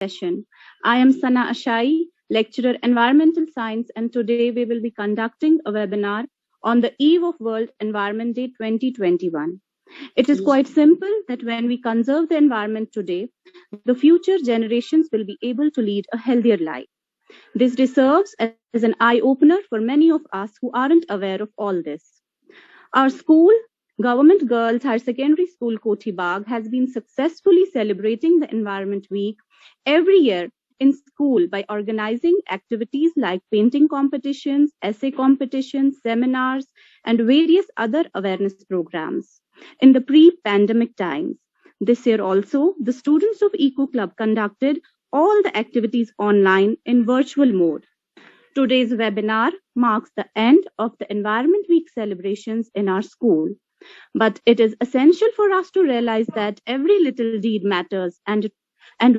session. I am Sana Ashai, lecturer Environmental Science, and today we will be conducting a webinar on the eve of World Environment Day 2021. It is quite simple that when we conserve the environment today, the future generations will be able to lead a healthier life. This serves as an eye-opener for many of us who aren't aware of all this. Our school, Government Girls Higher Secondary School Kothibagh, has been successfully celebrating the Environment Week every year in school by organizing activities like painting competitions, essay competitions, seminars, and various other awareness programs in the pre-pandemic times. This year also, the students of Eco Club conducted all the activities online in virtual mode. Today's webinar marks the end of the Environment Week celebrations in our school. But it is essential for us to realize that every little deed matters, and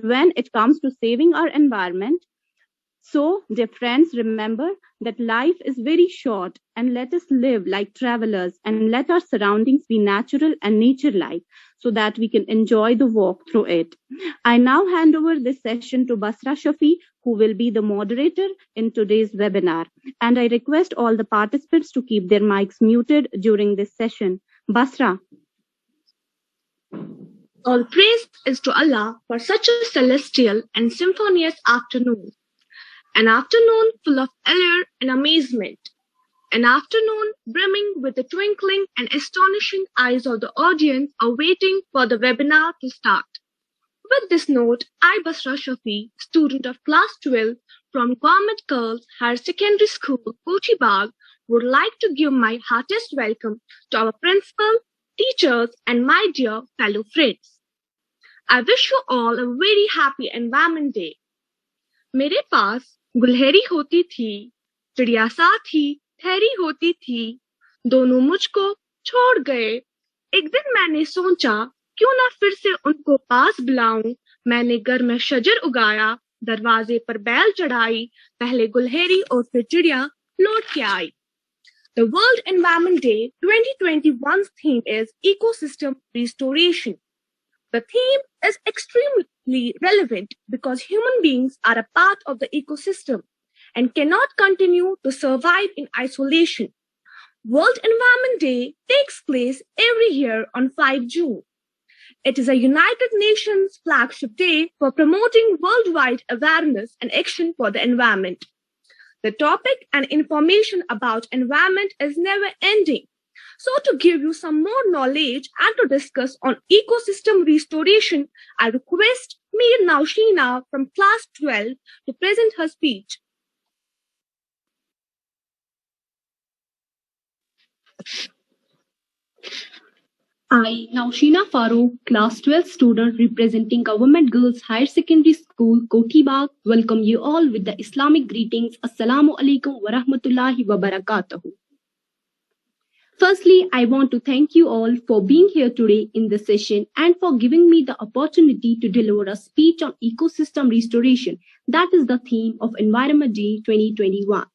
when it comes to saving our environment. So, dear friends, remember that life is very short, and let us live like travelers and let our surroundings be natural and nature-like so that we can enjoy the walk through it. I now hand over this session to Basra Shafi, who will be the moderator in today's webinar. And I request all the participants to keep their mics muted during this session. Basra. All praise is to Allah for such a celestial and symphonious afternoon. An afternoon full of allure and amazement. An afternoon brimming with the twinkling and astonishing eyes of the audience awaiting for the webinar to start. With this note, I, Basra Shafi, student of Class 12 from Government Girls Higher Secondary School, Kothibagh, would like to give my heartiest welcome to our principal, teachers, and my dear fellow friends. I wish you all a very happy Environment Day. मेरे पास गुलहरी होती थी, चिड़िया सा थी, ठहरी होती थी, दोनों मुझको छोड़ गए। एक दिन मैंने सोचा क्यों ना फिर से उनको पास बुलाऊं। मैंने घर में शजर उगाया, दरवाजे पर बैल चढ़ाई, पहले गुलहरी और फिर चिड़िया लौट के आई। The World Environment Day 2021's theme is Ecosystem Restoration. The theme is extremely relevant because human beings are a part of the ecosystem and cannot continue to survive in isolation. World Environment Day takes place every year on 5 June. It is a United Nations flagship day for promoting worldwide awareness and action for the environment. The topic and information about environment is never ending. So to give you some more knowledge and to discuss on ecosystem restoration, I request Mir Naushina from class 12 to present her speech. I, Naushina Farooq, class 12 student representing Government Girls Higher Secondary School, Kothibagh, welcome you all with the Islamic greetings. Assalamu alaikum wa rahmatullahi wa barakatuhu. Firstly, I want to thank you all for being here today in this session and for giving me the opportunity to deliver a speech on ecosystem restoration. That is the theme of Environment Day 2021.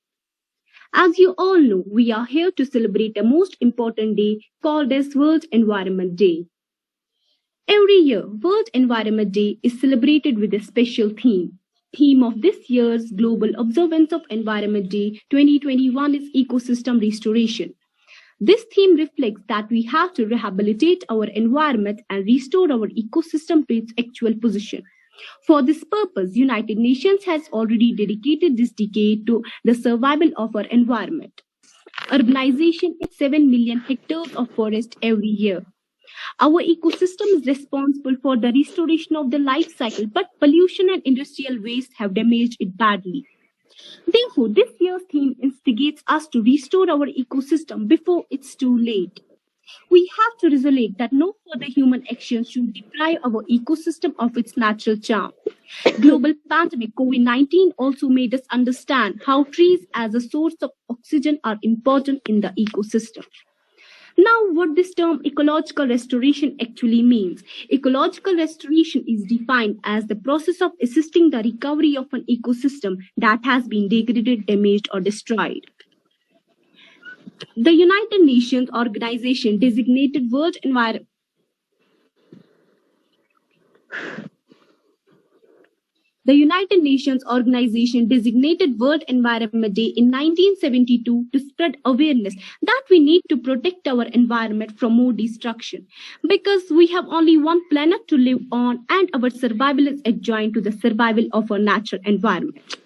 As you all know, we are here to celebrate a most important day called as World Environment Day. Every year, World Environment Day is celebrated with a special theme. Theme of this year's Global Observance of Environment Day 2021 is Ecosystem Restoration. This theme reflects that we have to rehabilitate our environment and restore our ecosystem to its actual position. For this purpose, United Nations has already dedicated this decade to the survival of our environment. Urbanization is 7 million hectares of forest every year. Our ecosystem is responsible for the restoration of the life cycle, but pollution and industrial waste have damaged it badly. Therefore, this year's theme instigates us to restore our ecosystem before it's too late. We have to resolve that no further human action should deprive our ecosystem of its natural charm. Global pandemic COVID-19 also made us understand how trees as a source of oxygen are important in the ecosystem. Now, what this term ecological restoration actually means. Ecological restoration is defined as the process of assisting the recovery of an ecosystem that has been degraded, damaged, or destroyed. The United Nations organization designated World Environment The United Nations organization designated World Environment Day in 1972 to spread awareness that we need to protect our environment from more destruction because we have only one planet to live on and our survival is adjoined to the survival of our natural environment.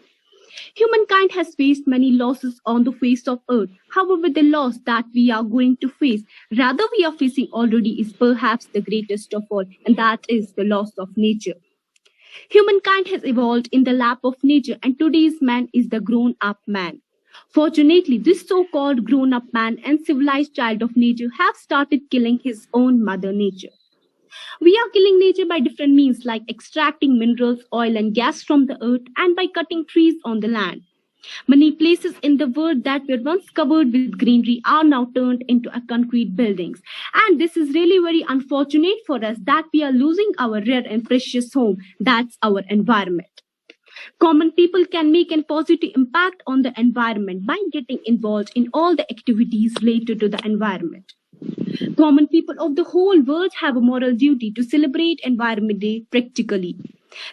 Humankind has faced many losses on the face of earth. However, the loss that we are going to face, rather we are facing already, is perhaps the greatest of all, and that is the loss of nature. Humankind has evolved in the lap of nature, and today's man is the grown up man. Fortunately, this so called grown up man and civilized child of nature have started killing his own mother nature. We are killing nature by different means like extracting minerals, oil, and gas from the earth and by cutting trees on the land. Many places in the world that were once covered with greenery are now turned into concrete buildings. And this is really very unfortunate for us that we are losing our rare and precious home. That's our environment. Common people can make a positive impact on the environment by getting involved in all the activities related to the environment. Common people of the whole world have a moral duty to celebrate Environment Day practically.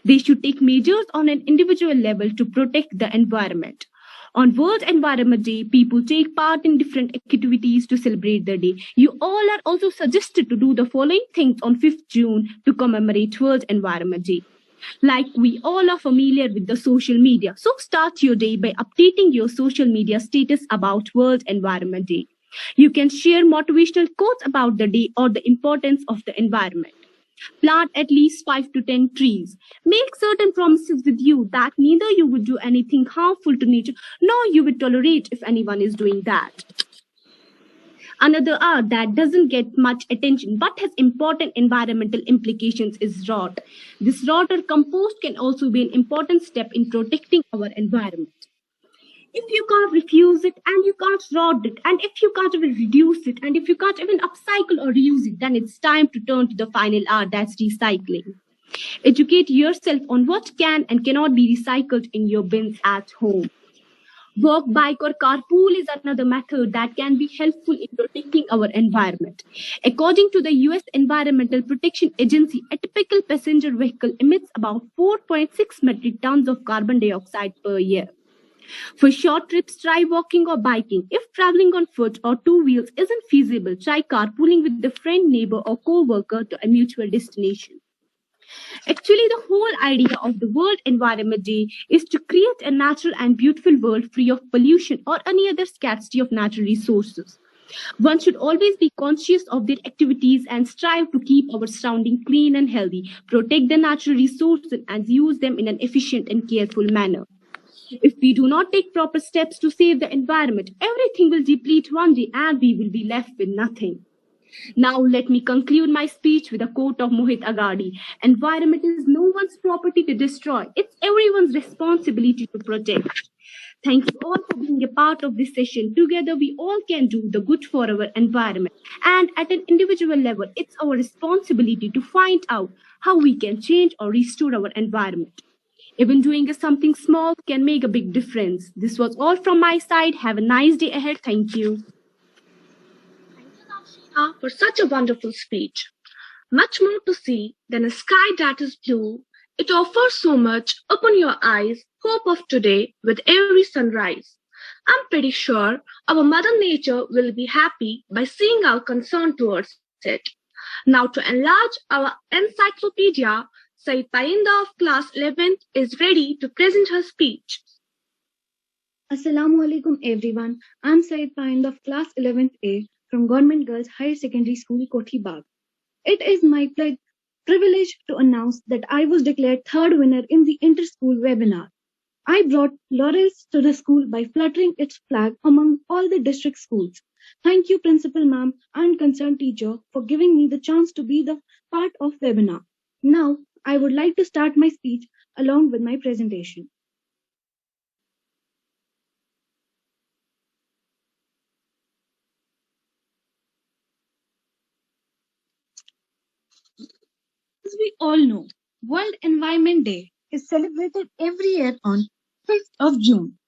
They should take measures on an individual level to protect the environment. On World Environment Day, people take part in different activities to celebrate the day. You all are also suggested to do the following things on 5th June to commemorate World Environment Day. Like we all are familiar with the social media, so start your day by updating your social media status about World Environment Day. You can share motivational quotes about the day or the importance of the environment. Plant at least 5 to 10 trees. Make certain promises with you that neither you would do anything harmful to nature nor you would tolerate if anyone is doing that. Another art that doesn't get much attention but has important environmental implications is rot. This rot or compost can also be an important step in protecting our environment. If you can't refuse it and you can't rot it and if you can't even reduce it and if you can't even upcycle or reuse it, then it's time to turn to the final art, that's recycling. Educate yourself on what can and cannot be recycled in your bins at home. Walk, bike, or carpool is another method that can be helpful in protecting our environment. According to the US Environmental Protection Agency, a typical passenger vehicle emits about 4.6 metric tons of carbon dioxide per year. For short trips, try walking or biking. If traveling on foot or two wheels isn't feasible, try carpooling with a friend, neighbor, or co-worker to a mutual destination. Actually, the whole idea of the World Environment Day is to create a natural and beautiful world free of pollution or any other scarcity of natural resources. One should always be conscious of their activities and strive to keep our surroundings clean and healthy, protect the natural resources, and use them in an efficient and careful manner. If we do not take proper steps to save the environment, everything will deplete one day and we will be left with nothing. Now let me conclude my speech with a quote of Mohit Agadi. Environment is no one's property to destroy. It's everyone's responsibility to protect. Thank you all for being a part of this session. Together we all can do the good for our environment. And at an individual level, it's our responsibility to find out how we can change or restore our environment. Even doing something small can make a big difference. This was all from my side. Have a nice day ahead. Thank you. Thank you, Navshina, for such a wonderful speech. Much more to see than a sky that is blue. It offers so much. Open your eyes, hope of today with every sunrise. I'm pretty sure our Mother Nature will be happy by seeing our concern towards it. Now to enlarge our encyclopedia, Said Painda of class 11th is ready to present her speech. Assalamu alaikum everyone. I'm Said Painda of class 11th A from Government Girls Higher Secondary School, KOTHIBAGH. It is my privilege to announce that I was declared third winner in the inter-school webinar. I brought laurels to the school by fluttering its flag among all the district schools. Thank you, Principal Ma'am and concerned teacher, for giving me the chance to be the part of webinar. Now, I would like to start my speech along with my presentation. As we all know, World Environment Day is celebrated every year on 5th of June.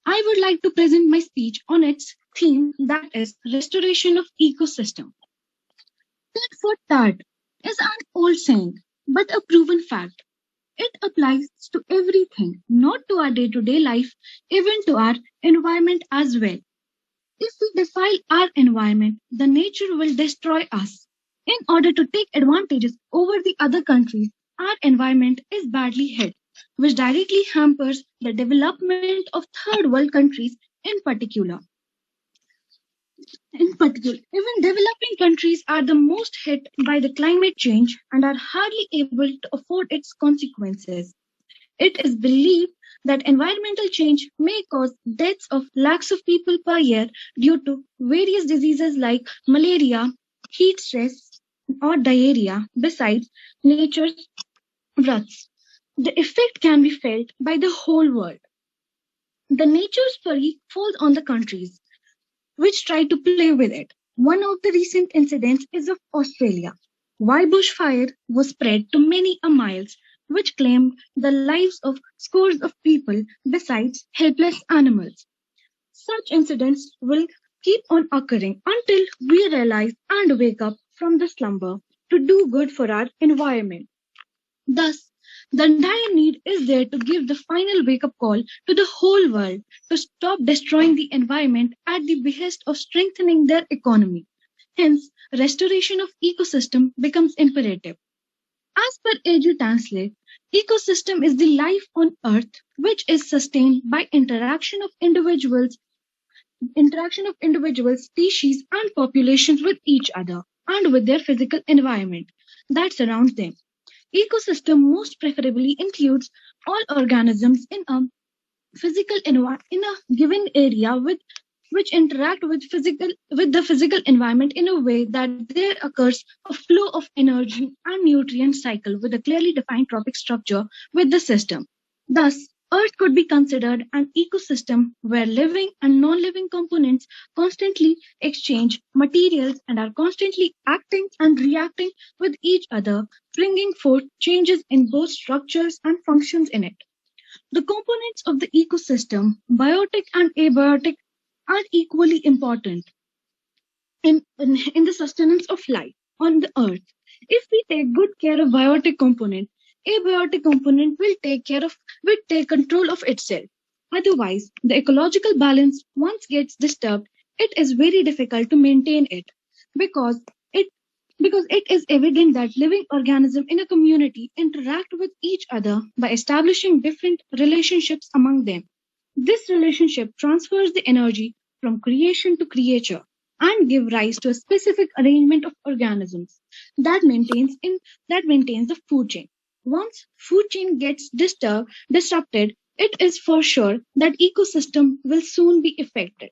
I would like to present my speech on its theme, that is restoration of ecosystem. Tit for tat is an old saying, but a proven fact. It applies to everything, not to our day to day life, even to our environment as well. If we defile our environment, the nature will destroy us. In order to take advantages over the other countries, our environment is badly hit, which directly hampers the development of third world countries in particular. Even developing countries are the most hit by the climate change and are hardly able to afford its consequences. It is believed that environmental change may cause deaths of lakhs of people per year due to various diseases like malaria, heat stress, or diarrhea, besides nature's wraths. The effect can be felt by the whole world. The nature's fury falls on the countries which try to play with it. One of the recent incidents is of Australia. Why bushfire was spread to many a miles, which claimed the lives of scores of people besides helpless animals. Such incidents will keep on occurring until we realize and wake up from the slumber to do good for our environment. Thus, the dire need is there to give the final wake up call to the whole world to stop destroying the environment at the behest of strengthening their economy. Hence, restoration of ecosystem becomes imperative. As per A.J. Tansley, ecosystem is the life on earth which is sustained by interaction of individuals, species, and populations with each other and with their physical environment that surrounds them. Ecosystem most preferably includes all organisms in a in a given area which interact with the physical environment in a way that there occurs a flow of energy and nutrient cycle with a clearly defined trophic structure with the system. Thus, Earth could be considered an ecosystem where living and non-living components constantly exchange materials and are constantly acting and reacting with each other, bringing forth changes in both structures and functions in it. The components of the ecosystem, biotic and abiotic, are equally important in the sustenance of life on the earth. If we take good care of biotic component, abiotic component will take control of itself. Otherwise, the ecological balance once gets disturbed, it is very difficult to maintain it because it because it is evident that living organisms in a community interact with each other by establishing different relationships among them. This relationship transfers the energy from creation to creature and give rise to a specific arrangement of organisms that maintains the food chain. Once food chain gets disrupted, it is for sure that ecosystem will soon be affected.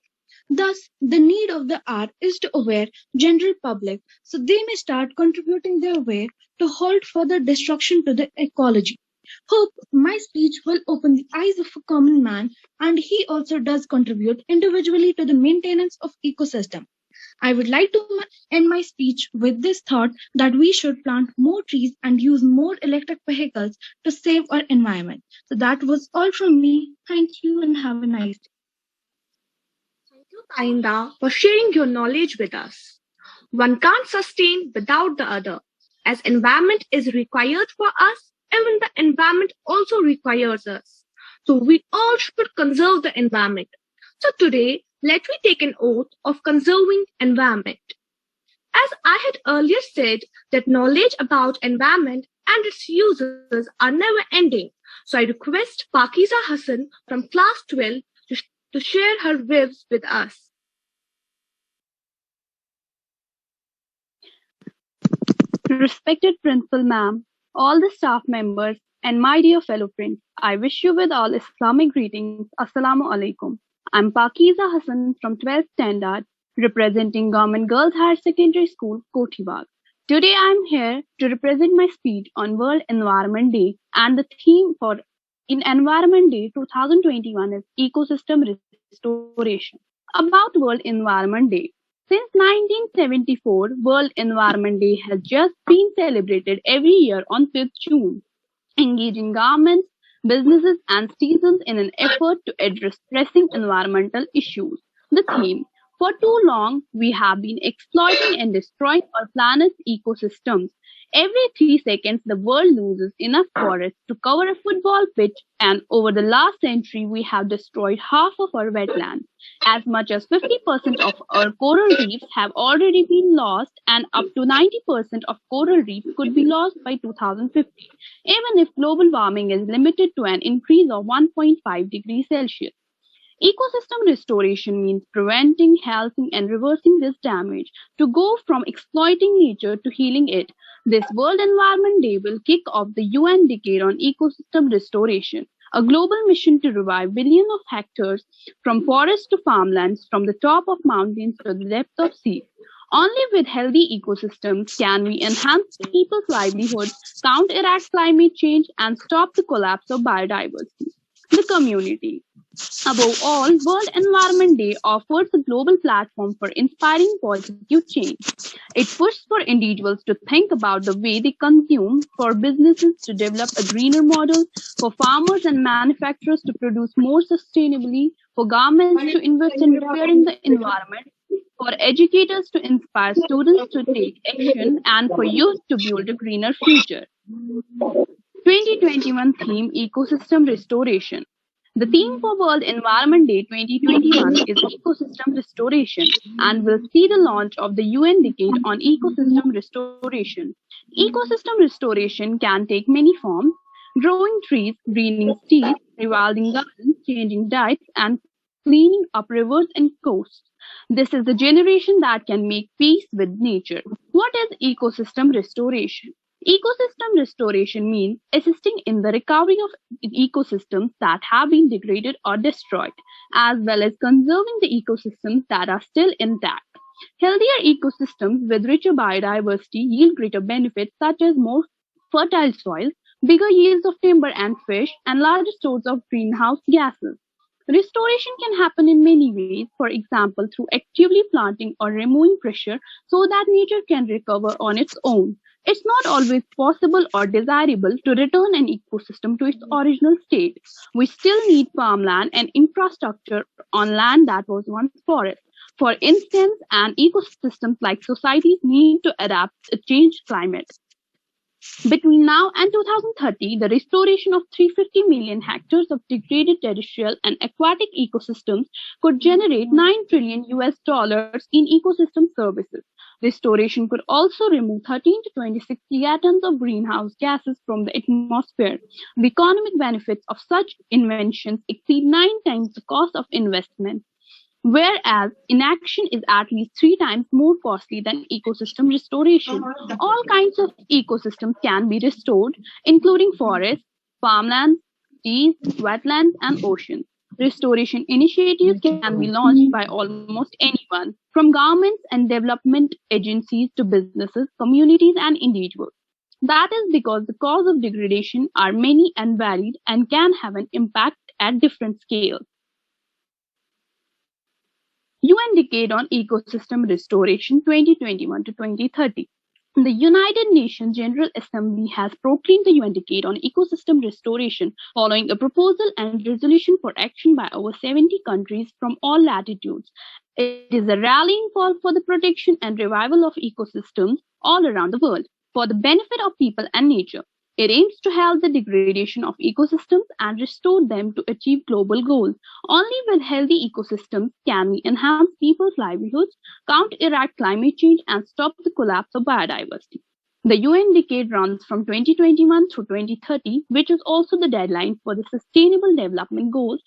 Thus, the need of the hour is to aware general public so they may start contributing their way to halt further destruction to the ecology. Hope my speech will open the eyes of a common man and he also does contribute individually to the maintenance of ecosystem. I would like to end my speech with this thought that we should plant more trees and use more electric vehicles to save our environment. So that was all from me. Thank you and have a nice day. Thank you, Painda, for sharing your knowledge with us. One can't sustain without the other. As environment is required for us, even the environment also requires us. So we all should conserve the environment. So today, let me take an oath of conserving environment. As I had earlier said that knowledge about environment and its uses are never ending. So I request Pakiza Hassan from class 12 to share her views with us. Respected Principal Ma'am, all the staff members, and my dear fellow friends, I wish you with all Islamic greetings. Assalamu alaikum. I'm Pakiza Hassan from 12th Standard, representing Government Girls Higher Secondary School, Kothibagh. Today I'm here to represent my speech on World Environment Day, and the theme for Environment Day 2021 is Ecosystem Restoration. About World Environment Day. Since 1974, World Environment Day has just been celebrated every year on 5th June, engaging governments, businesses, and citizens in an effort to address pressing environmental issues. The theme: for too long, we have been exploiting and destroying our planet's ecosystems. Every 3 seconds, the world loses enough forest to cover a football pitch, and over the last century, we have destroyed half of our wetlands. As much as 50% of our coral reefs have already been lost, and up to 90% of coral reefs could be lost by 2050, even if global warming is limited to an increase of 1.5 degrees Celsius. Ecosystem restoration means preventing, helping, and reversing this damage to go from exploiting nature to healing it. This World Environment Day will kick off the UN Decade on Ecosystem Restoration, a global mission to revive billions of hectares from forests to farmlands, from the top of mountains to the depth of seas. Only with healthy ecosystems can we enhance people's livelihoods, counteract climate change, and stop the collapse of biodiversity. The community. Above all, World Environment Day offers a global platform for inspiring positive change. It pushes for individuals to think about the way they consume, for businesses to develop a greener model, for farmers and manufacturers to produce more sustainably, for governments to invest in repairing the environment, for educators to inspire students to take action, and for youth to build a greener future. 2021 theme Ecosystem Restoration. The theme for World Environment Day 2021 is Ecosystem Restoration and will see the launch of the UN Decade on Ecosystem Restoration. Ecosystem restoration can take many forms: growing trees, greening cities, rewilding gardens, changing diets, and cleaning up rivers and coasts. This is the generation that can make peace with nature. What is ecosystem restoration? Ecosystem restoration means assisting in the recovery of ecosystems that have been degraded or destroyed, as well as conserving the ecosystems that are still intact. Healthier ecosystems with richer biodiversity yield greater benefits such as more fertile soil, bigger yields of timber and fish, and larger stores of greenhouse gases. Restoration can happen in many ways, for example, through actively planting or removing pressure so that nature can recover on its own. It's not always possible or desirable to return an ecosystem to its original state. We still need farmland and infrastructure on land that was once forest. For instance, an ecosystem like societies need to adapt to a changed climate. Between now and 2030, the restoration of 350 million hectares of degraded terrestrial and aquatic ecosystems could generate $9 trillion in ecosystem services. Restoration could also remove 13 to 26 gigatons of greenhouse gases from the atmosphere. The economic benefits of such inventions exceed 9 times the cost of investment, whereas inaction is at least 3 times more costly than ecosystem restoration. All kinds of ecosystems can be restored, including forests, farmlands, seas, wetlands, and oceans. Restoration initiatives can be launched by almost anyone, from governments and development agencies to businesses, communities, and individuals. That is because the causes of degradation are many and varied and can have an impact at different scales. UN Decade on Ecosystem Restoration 2021 to 2030. The United Nations General Assembly has proclaimed the UN Decade on Ecosystem Restoration following a proposal and resolution for action by over 70 countries from all latitudes. It is a rallying call for the protection and revival of ecosystems all around the world for the benefit of people and nature. It aims to halt the degradation of ecosystems and restore them to achieve global goals. Only with healthy ecosystems can we enhance people's livelihoods, counteract climate change, and stop the collapse of biodiversity. The UN Decade runs from 2021 through 2030, which is also the deadline for the Sustainable Development Goals,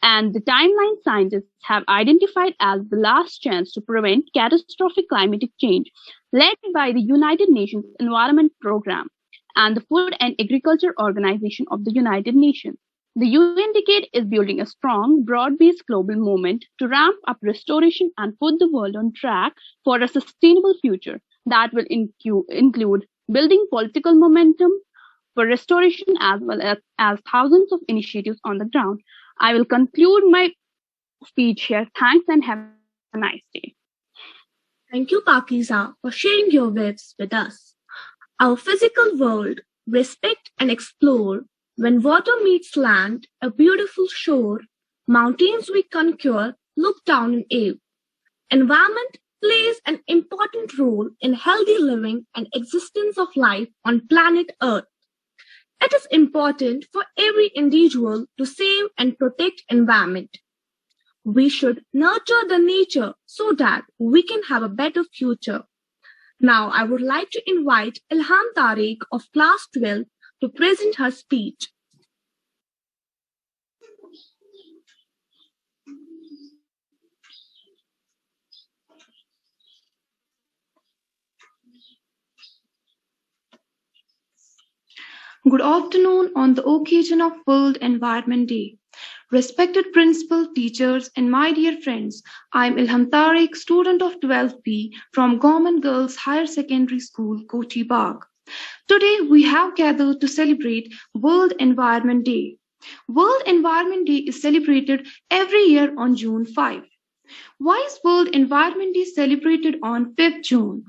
and the timeline scientists have identified as the last chance to prevent catastrophic climatic change, led by the United Nations Environment Programme and the Food and Agriculture Organization of the United Nations. The UN Decade is building a strong, broad-based global movement to ramp up restoration and put the world on track for a sustainable future that will include building political momentum for restoration as well as thousands of initiatives on the ground. I will conclude my speech here. Thanks and have a nice day. Thank you, Pakiza, for sharing your waves with us. Our physical world, respect and explore. When water meets land, a beautiful shore, mountains we conquer, look down in awe. Environment plays an important role in healthy living and existence of life on planet Earth. It is important for every individual to save and protect environment. We should nurture the nature so that we can have a better future. Now I would like to invite Ilham Tariq of class 12 to present her speech. Good afternoon on the occasion of World Environment Day. Respected principal, teachers, and my dear friends, I am Ilham Tariq, student of 12B from Government Girls Higher Secondary School, Kothibagh. Today we have gathered to celebrate World Environment Day. World Environment Day is celebrated every year on June 5. Why is World Environment Day celebrated on 5th June?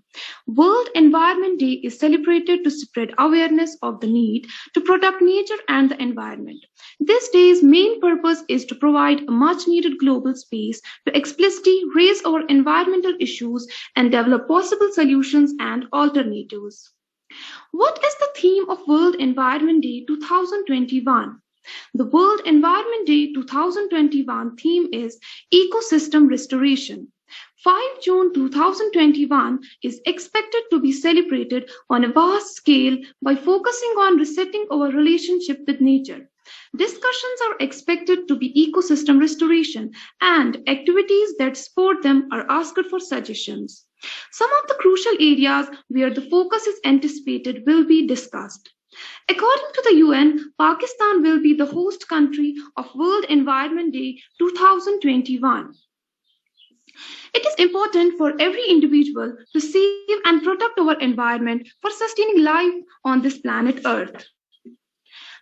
World Environment Day is celebrated to spread awareness of the need to protect nature and the environment. This day's main purpose is to provide a much needed global space to explicitly raise our environmental issues and develop possible solutions and alternatives. What is the theme of World Environment Day 2021? The World Environment Day 2021 theme is Ecosystem Restoration. 5 June 2021 is expected to be celebrated on a vast scale by focusing on resetting our relationship with nature. Discussions are expected to be ecosystem restoration, and activities that support them are asked for suggestions. Some of the crucial areas where the focus is anticipated will be discussed. According to the UN, Pakistan will be the host country of World Environment Day 2021. It is important for every individual to save and protect our environment for sustaining life on this planet Earth.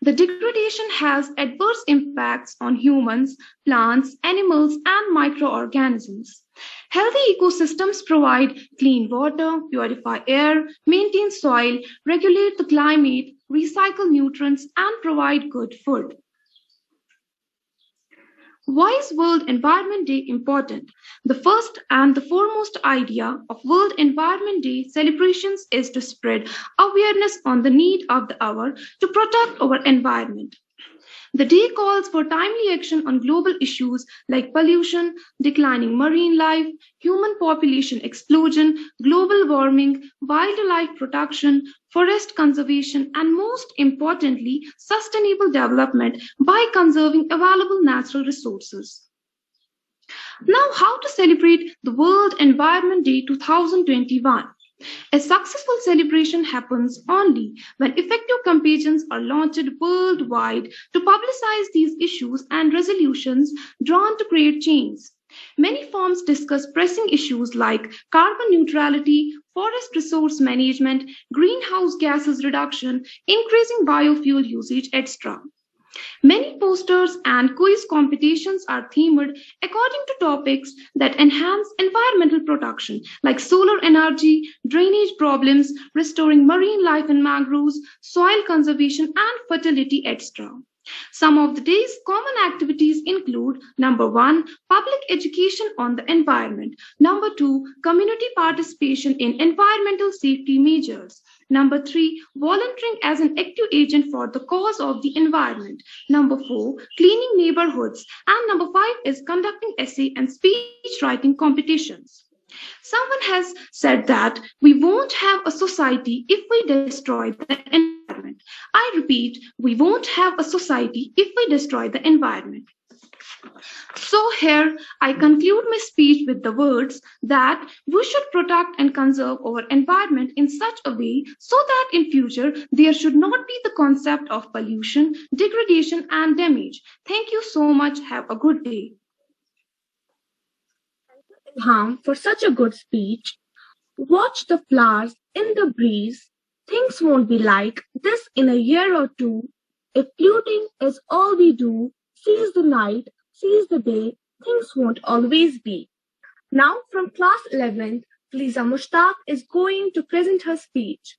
The degradation has adverse impacts on humans, plants, animals, and microorganisms. Healthy ecosystems provide clean water, purify air, maintain soil, regulate the climate, recycle nutrients, and provide good food. Why is World Environment Day important? The first and the foremost idea of World Environment Day celebrations is to spread awareness on the need of the hour to protect our environment. The day calls for timely action on global issues like pollution, declining marine life, human population explosion, global warming, wildlife protection, forest conservation, and most importantly, sustainable development by conserving available natural resources. Now, how to celebrate the World Environment Day 2021? A successful celebration happens only when effective campaigns are launched worldwide to publicize these issues and resolutions drawn to create change. Many forums discuss pressing issues like carbon neutrality, forest resource management, greenhouse gases reduction, increasing biofuel usage, etc. Many posters and quiz competitions are themed according to topics that enhance environmental protection, like solar energy, drainage problems, restoring marine life in mangroves, soil conservation, and fertility, etc. Some of the day's common activities include number one, public education on the environment, number two, community participation in environmental safety measures, number three, volunteering as an active agent for the cause of the environment, number four, cleaning neighborhoods, and number five is conducting essay and speech writing competitions. Someone has said that we won't have a society if we destroy the environment. I repeat, we won't have a society if we destroy the environment. So here I conclude my speech with the words that we should protect and conserve our environment in such a way so that in future there should not be the concept of pollution, degradation and damage. Thank you so much. Have a good day. Ilham, for such a good speech. Watch the flowers in the breeze. Things won't be like this in a year or two. If fluting is all we do, seize the night, seize the day, things won't always be. Now from class 11th, Lisa Mushtaq is going to present her speech.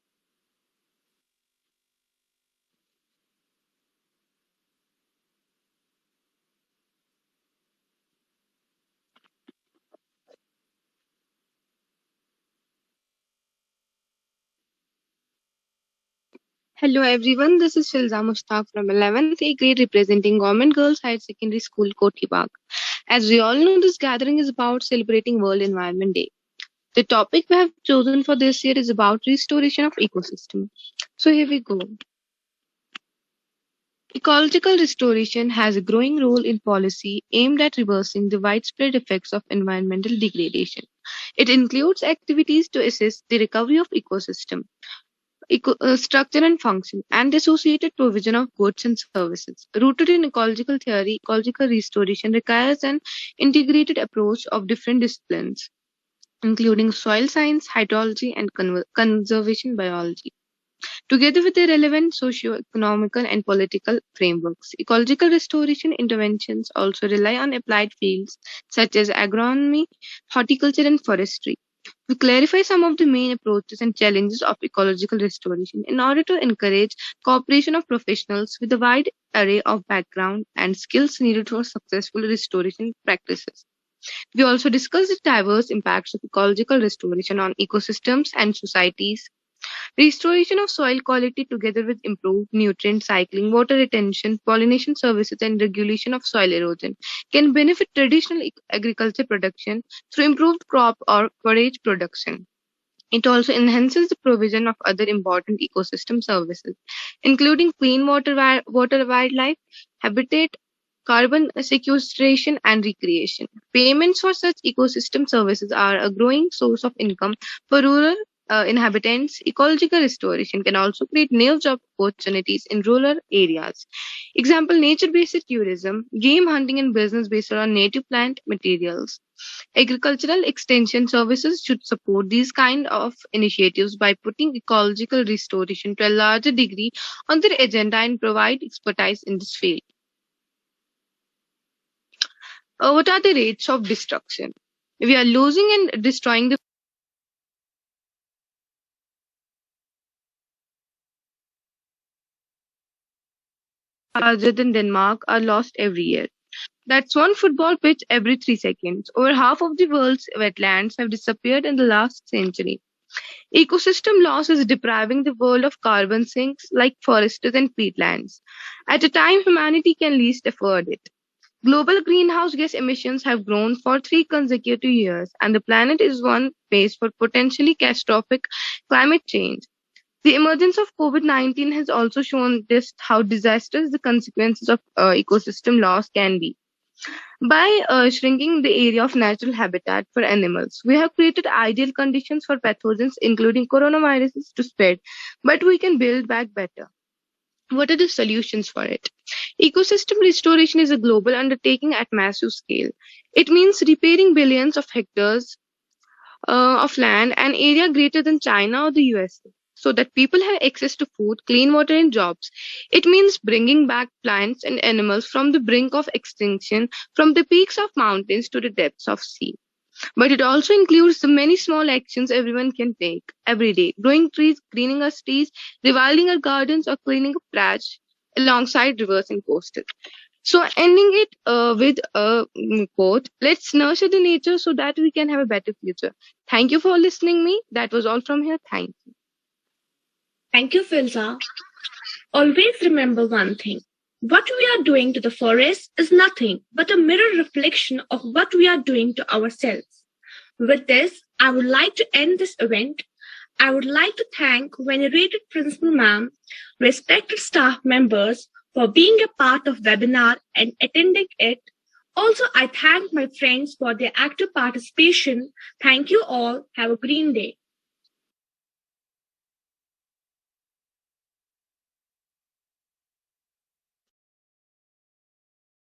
Hello everyone, this is Filza Mushtaq from 11th A grade representing Government Girls Higher Secondary School Kothibagh. As we all know, this gathering is about celebrating World Environment Day. The topic we have chosen for this year is about restoration of ecosystem. So here we go. Ecological restoration has a growing role in policy aimed at reversing the widespread effects of environmental degradation. It includes activities to assist the recovery of ecosystem, structure and function, and the associated provision of goods and services. Rooted in ecological theory, ecological restoration requires an integrated approach of different disciplines, including soil science, hydrology, and conservation biology, together with the relevant socio-economical and political frameworks. Ecological restoration interventions also rely on applied fields such as agronomy, horticulture, and forestry. We clarify some of the main approaches and challenges of ecological restoration in order to encourage cooperation of professionals with a wide array of background and skills needed for successful restoration practices. We also discuss the diverse impacts of ecological restoration on ecosystems and societies. Restoration of soil quality, together with improved nutrient cycling, water retention, pollination services, and regulation of soil erosion, can benefit traditional agriculture production through improved crop or forage production. It also enhances the provision of other important ecosystem services, including clean water, wildlife, habitat, carbon sequestration, and recreation. Payments for such ecosystem services are a growing source of income for rural inhabitants. Ecological restoration can also create new job opportunities in rural areas. Example, nature-based tourism, game hunting, and business based on native plant materials. Agricultural extension services should support these kind of initiatives by putting ecological restoration to a larger degree on their agenda and provide expertise in this field. What are the rates of destruction? We are losing and destroying the larger than Denmark are lost every year. That's one football pitch every 3 seconds. Over half of the world's wetlands have disappeared in the last century. Ecosystem loss is depriving the world of carbon sinks like forests and peatlands, at a time humanity can least afford it. Global greenhouse gas emissions have grown for 3 consecutive years, and the planet is on pace for potentially catastrophic climate change. The emergence of COVID-19 has also shown just how disastrous the consequences of ecosystem loss can be. By shrinking the area of natural habitat for animals, we have created ideal conditions for pathogens, including coronaviruses, to spread, but we can build back better. What are the solutions for it? Ecosystem restoration is a global undertaking at massive scale. It means repairing billions of hectares of land and area greater than China or the USA, so that people have access to food, clean water, and jobs. It means bringing back plants and animals from the brink of extinction, from the peaks of mountains to the depths of sea. But it also includes the many small actions everyone can take every day: growing trees, greening our trees, rewilding our gardens, or cleaning up trash alongside rivers and coastal. So, ending it with a quote: "Let's nurture the nature so that we can have a better future." Thank you for listening me. That was all from here. Thank you. Thank you, Filza. Always remember one thing. What we are doing to the forest is nothing but a mirror reflection of what we are doing to ourselves. With this, I would like to end this event. I would like to thank venerated Principal Ma'am, respected staff members for being a part of webinar and attending it. Also, I thank my friends for their active participation. Thank you all. Have a green day.